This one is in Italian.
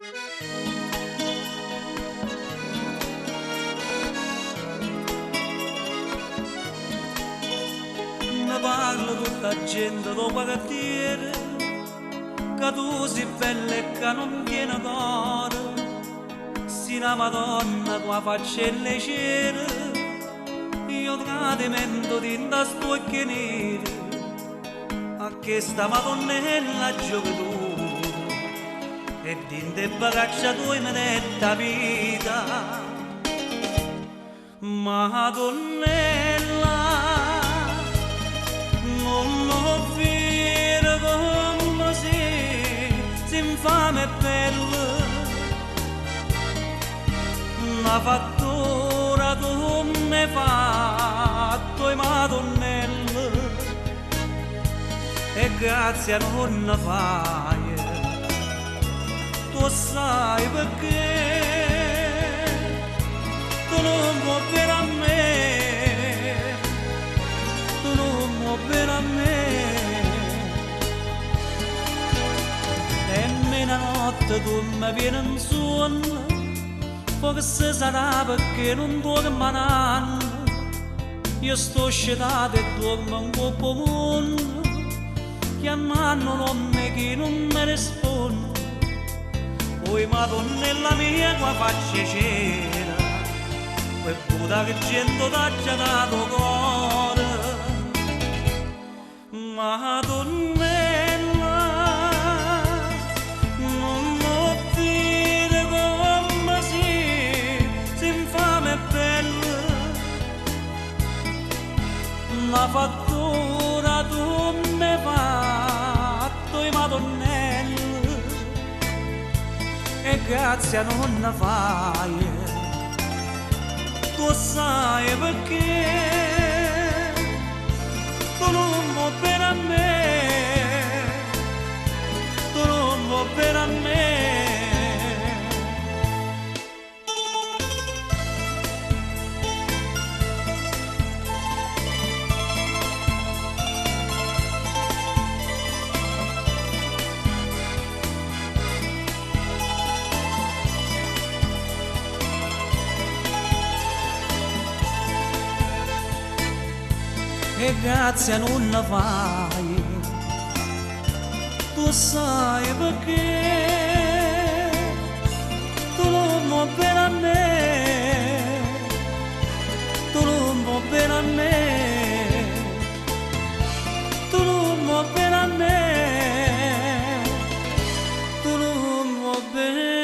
Ne parla tutta gente dopo cartiere, che tu sei bella e che non tiene d'oro. Si una Madonna tua faccia e leggera, io tradimento di da stuocchi neri, a questa Madonnella gioventù, e di te bagaccia tu mi detta vita. Madonnella, non lo vedo come si infame e bella, una fattura tu mi hai fatto, Madonnella, e grazie a non fai, tu sai perché tu non vuoi bene a me, tu non vuoi bene a me. E mena notte tu mi vieni in sonno, forse sarà perché non dormo un anno, io sto scetata e dormo un po' mondo, chiamando nonne che non mi risponde. Poi Madonnella mia qua faccia c'era, quel puta che gente t'ha già dato cuore. Madonnella, non lo dire come si infame e bella, una fattura tu mi hai fatto, Madonnella, e grazie a non fai, tu sai perché tu non vuoi bene a me, tu non vuoi bene a me. E grazie a non fai, tu sai perché tu non vuoi bene a me, tu non vuoi bene a me, tu non vuoi bene a me, tu non vuoi bene.